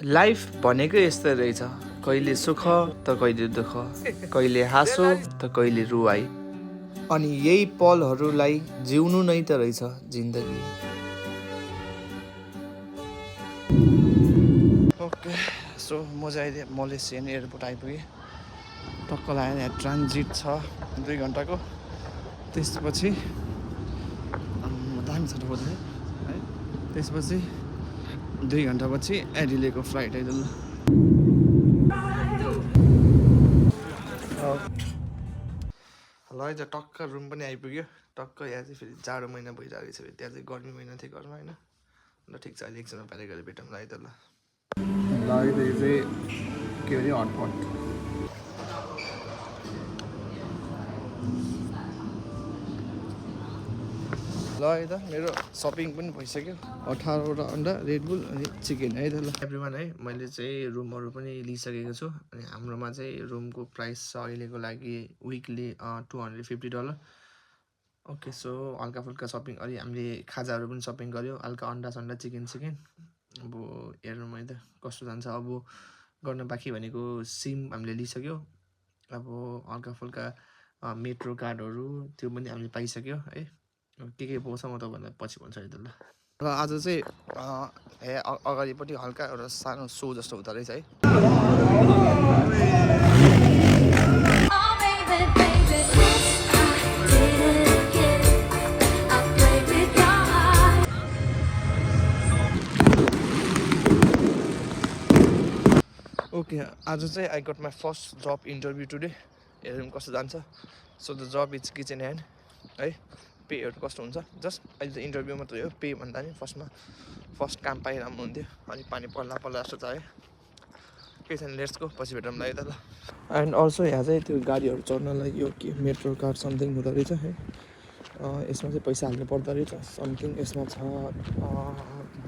Life भनेकै यस्तो रहेछ, कहिले सुख त कहिले दुःख, कहिले हाँसो त कहिले रुवाई, अनि यही पलहरूलाई जिउनु नै त रहेछ जिन्दगी। ओके, सो म चाहिँ अहिले मलेसियन एयरपोर्ट आइपुगेँ। टक्क लागेर यहाँ ट्रान्जिट छ 2 घन्टाको। त्यसपछि दामी छ टक्क है। त्यसपछि 2 घन्टापछि एडिलेको फ्लाइट है। ल है त टक्क रुम पनि आइपुग्यो। टक्क यहाँ चाहिँ फेरि जाडो महिना भइरहेको छ, त्यहाँ चाहिँ गर्मी महिना थियो घरमा होइन। ल ठिक छ, अहिले एकजना प्यारे गरेर भेटौँ ल है त। ल है त यो चाहिँ के अरे हटपट। ल है त मेरो सपिङ पनि भइसक्यो। 18वटा अन्डा, रेडबुल अनि चिकन है त। ल एभ्रिवान है, मैले चाहिँ रुमहरू पनि लिइसकेको छु। अनि हाम्रोमा चाहिँ रुमको प्राइस छ अहिलेको लागि विकली $250। ओके, सो हल्का फुल्का सपिङ अलि हामीले खाजाहरू पनि सपिङ गऱ्यो, हल्का अन्डा सन्डा चिकन। अब हेर्नु है त कस्तो जान्छ। अब गर्न बाँकी भनेको सिम हामीले लिइसक्यो। अब हल्का फुल्का मेट्रो कार्डहरू त्यो पनि हामीले पाइसक्यो है। के पाउँछ म तपाईँलाई पछि भन्छु है त। ल आज चाहिँ अगाडिपट्टि हल्का एउटा सानो सो जस्तो हुँदो रहेछ है। ओके, आज चाहिँ I got my first job interview today. हेरौँ कस्तो जान्छ। So the job is kitchen hand है। पेहरू कस्तो हुन्छ जस्ट अहिले त इन्टरभ्यू मात्रै हो, पे भन्दा नि फर्स्ट काम पाइरहनु हुन्थ्यो। अनि पानी पर्ला जस्तो छ है। केही छैन, लेट्स गो, पछि भेटौँ ल है त। ल एन्ड अल्सो यहाँ चाहिँ त्यो गाडीहरू चढ्नलाई यो के मेट्रो कार्ड समथिङ हुँदो रहेछ है। यसमा चाहिँ पैसा हाल्नु पर्दो रहेछ समथिङ। यसमा छ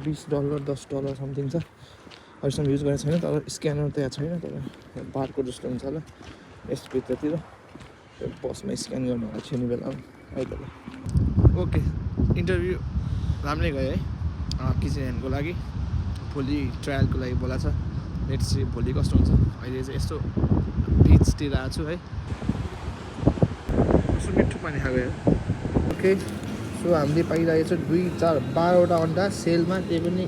$20 $10 समथिङ छ। अहिलेसम्म युज गरेको छैन, तर स्क्यानर त यहाँ छैन, तर बारको जस्तो हुन्छ होला यसभित्रतिर। बसमा स्क्यान गर्नु होला छिर्ने बेलामा है त। ल ओके, इन्टरभ्यू राम्रै गयो है किचन ह्यान्डको लागि। भोलि ट्रायलको लागि बोला छ। लेट्स सी भोलि कस्तो हुन्छ। अहिले चाहिँ यस्तो बिचतिर आएको छु है। कस्तो मिठो पानी खाएको यार। ओके, सो हामीले पाइरहेको छ 2, 4, 12वटा अन्डा सेलमा, त्यही पनि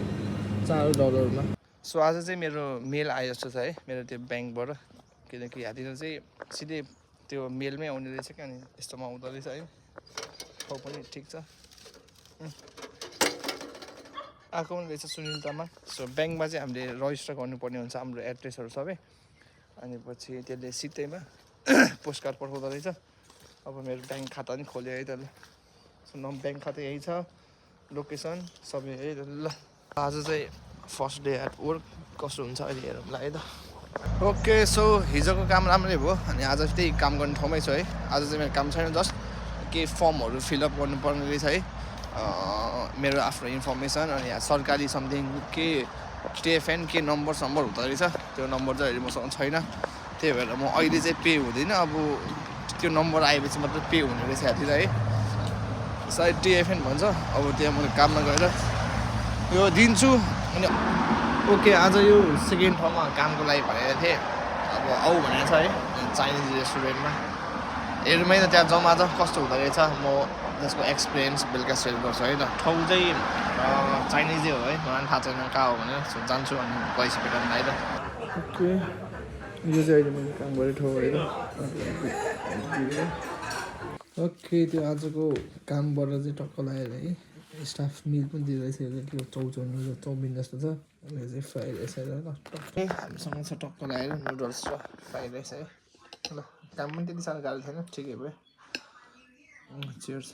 $4मा। सो आज चाहिँ मेरो मेल आए जस्तो छ है मेरो त्यो ब्याङ्कबाट। किनकि यहाँतिर चाहिँ सिधै त्यो मेलमै आउने रहेछ क्या। अनि यस्तोमा आउँदो रहेछ है। ठाउँ पनि ठिक छ। आएको पनि रहेछ सुनिल तामाङ। सो ब्याङ्कमा चाहिँ हामीले रजिस्टर गर्नुपर्ने हुन्छ हाम्रो एड्रेसहरू सबै। अनि पछि त्यसले सिधैमा पोस्ट कार्ड पठाउँदो रहेछ। अब मेरो ब्याङ्क खाता पनि खोल्यो है त। ल सो ब्याङ्क खाता यही छ, लोकेसन सबै है त। ल आज चाहिँ फर्स्ट डे एट वर्क कस्तो हुन्छ अहिले हेरौँ ल है त। ओके, सो हिजोको काम राम्रै भयो। अनि आज त्यही काम गर्ने ठाउँमै छु है। आज चाहिँ मेरो काम छैन, जस्ट केही फर्महरू फिलअप गर्नुपर्ने रहेछ है। मेरो आफ्नो इन्फर्मेसन अनि यहाँ सरकारी समथिङ के टिएफएन के नम्बर हुँदो रहेछ। त्यो नम्बर चाहिँ अहिले मसँग छैन, त्यही भएर म अहिले चाहिँ पे हुँदैन। अब त्यो नम्बर आएपछि मात्रै पे हुने रहेछ यहाँतिर है। सायद टिएफएन भन्छ। अब त्यहाँ मैले काममा गएर यो दिन्छु। अनि ओके, आज यो सेकेन्ड ठाउँमा कामको लागि भनेको थिएँ। अब आऊ भनेको छ है चाइनिज रेस्टुरेन्टमा। हेरौँ है त त्यहाँ जम्मा छ कस्तो हुँदो रहेछ। म त्यसको एक्सपिरियन्स बेलुका सेयर गर्छु है त। ठाउँ चाहिँ चाइनिजै हो है, मलाई थाहा छैन कहाँ हो भनेर। सो जान्छु अनि पैसा भेटौँ है त। ओके, यो चाहिँ अहिले मैले काम गरेको ठाउँ है त। ओके, त्यो आजको कामबाट चाहिँ टक्क लागेर है स्टाफ मिल पनि दिइरहेछ। यो चाउमिन जस्तो छ। यो चाहिँ फ्राइड राइस है ल। टक्कै हामीसँग छ टक्क लागेर नुडल्स र फ्राइड राइस है। ल काम पनि त्यति साह्रो गाह्रो थिएन, ठिकै भयो। चियर्स।